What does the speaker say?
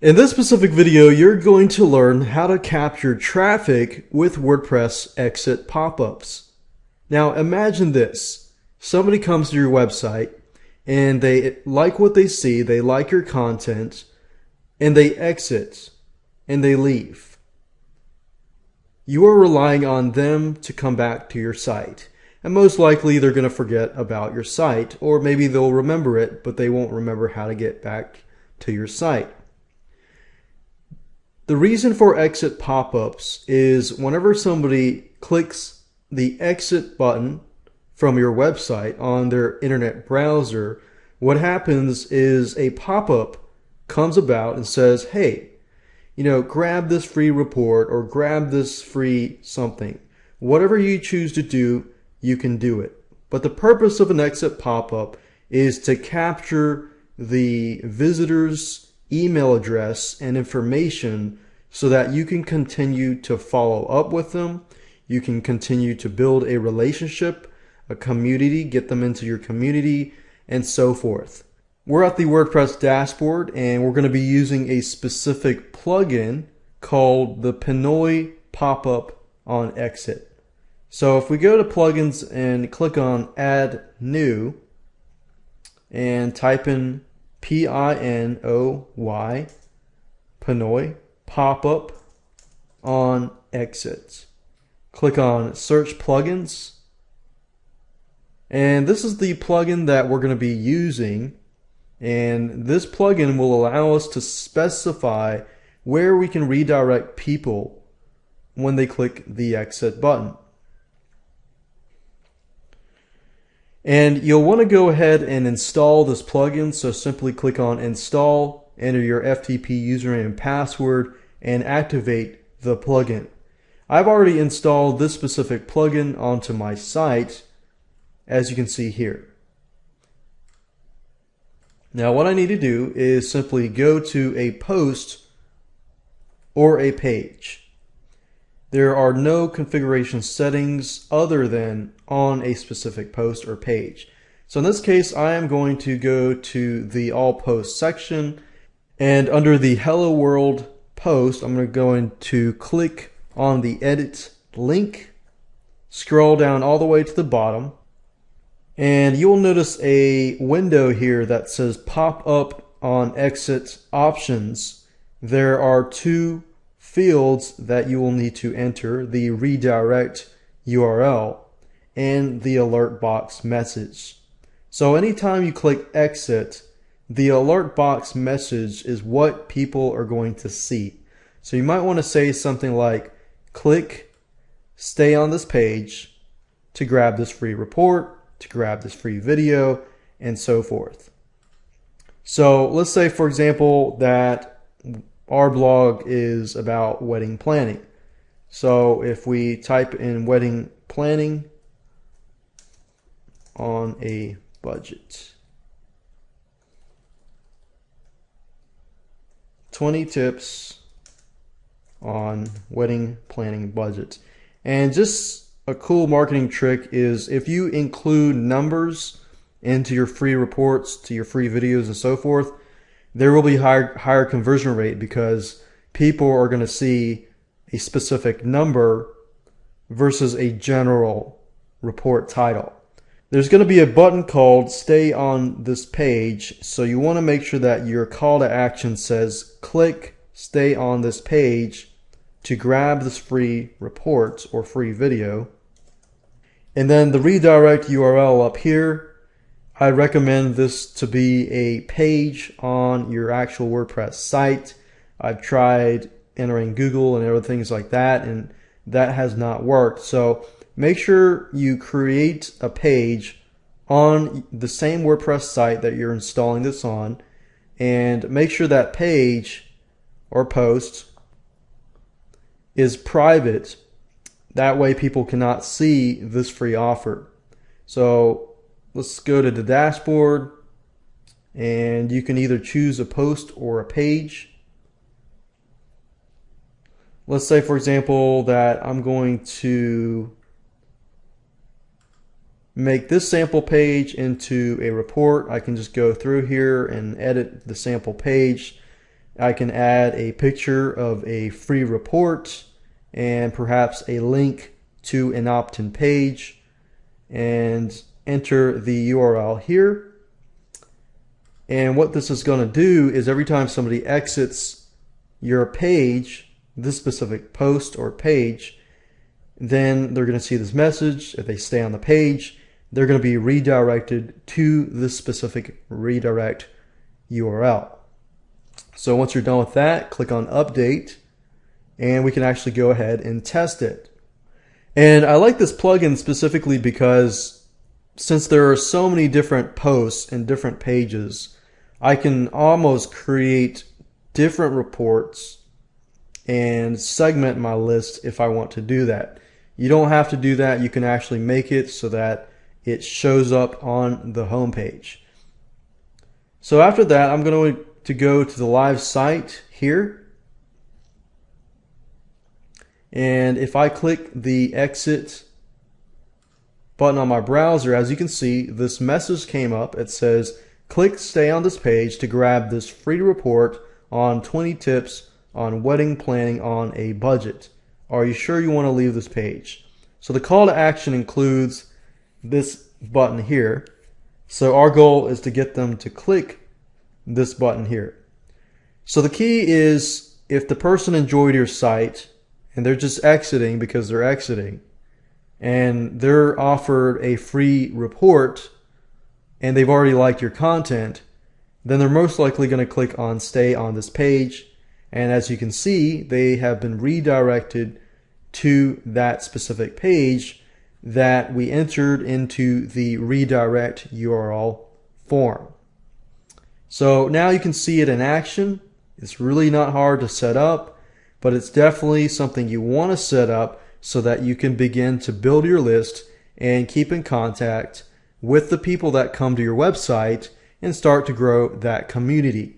In this specific video, you're going to learn how to capture traffic with WordPress exit pop-ups. Now imagine this. Somebody comes to your website and they like what they see, they like your content, and they exit and they leave. You are relying on them to come back to your site. And most likely they're going to forget about your site, or maybe they'll remember it, but they won't remember how to get back to your site. The reason for exit pop-ups is whenever somebody clicks the exit button from your website on their internet browser, what happens is a pop-up comes about and says, hey, grab this free report or grab this free something. Whatever you choose to do, you can do it. But the purpose of an exit pop-up is to capture the visitor's email address and information so that you can continue to follow up with them. You can continue to build a relationship, a community, get them into your community, and so forth. We're at the WordPress dashboard and we're going to be using a specific plugin called the Pinoy pop-up on exit. So if we go to plugins and click on add new and type in Pinoy, Pinoy pop-up on exit. Click on search plugins. And this is the plugin that we're going to be using. And this plugin will allow us to specify where we can redirect people when they click the exit button. And you'll want to go ahead and install this plugin, so simply click on install, enter your FTP username and password, and activate the plugin. I've already installed this specific plugin onto my site, as you can see here. Now what I need to do is simply go to a post or a page. There are no configuration settings other than on a specific post or page. So in this case, I am going to go to the all posts section, and under the hello world post, I'm going to click on the edit link, scroll down all the way to the bottom, and you'll notice a window here that says pop up on exit options. There are two fields that you will need to enter: the redirect URL and the alert box message. So anytime you click exit, the alert box message is what people are going to see. So you might want to say something like, click stay on this page to grab this free report, to grab this free video, and so forth. So let's say, for example, that our blog is about wedding planning. So if we type in wedding planning on a budget, 20 tips on wedding planning budget. And just a cool marketing trick is if you include numbers into your free reports, to your free videos and so forth, there will be higher conversion rate because people are going to see a specific number versus a general report title. There's going to be a button called stay on this page, so you want to make sure that your call to action says click stay on this page to grab this free report or free video. And then the redirect URL up here, I recommend this to be a page on your actual WordPress site. I've tried entering Google and other things like that, and that has not worked. So make sure you create a page on the same WordPress site that you're installing this on, and make sure that page or post is private. That way people cannot see this free offer. So let's go to the dashboard, and you can either choose a post or a page. Let's say, for example, that I'm going to make this sample page into a report. I can just go through here and edit the sample page. I can add a picture of a free report and perhaps a link to an opt-in page and enter the URL here. And what this is going to do is every time somebody exits your page, this specific post or page, then they're going to see this message. If they stay on the page, they're going to be redirected to this specific redirect URL. So once you're done with that, click on update and we can actually go ahead and test it. And I like this plugin specifically because since there are so many different posts and different pages, I can almost create different reports and segment my list if I want to do that. You don't have to do that. You can actually make it so that it shows up on the home page. So after that, I'm going to go to the live site here. And if I click the exit button on my browser, as you can see, this message came up. It says, click stay on this page to grab this free report on 20 tips on wedding planning on a budget. Are you sure you want to leave this page? So the call to action includes this button here. So our goal is to get them to click this button here. So the key is if the person enjoyed your site and they're just exiting because they're exiting and they're offered a free report and they've already liked your content, then they're most likely going to click on stay on this page. And as you can see, they have been redirected to that specific page that we entered into the redirect URL form. So now you can see it in action. It's really not hard to set up, but it's definitely something you want to set up so that you can begin to build your list and keep in contact with the people that come to your website and start to grow that community.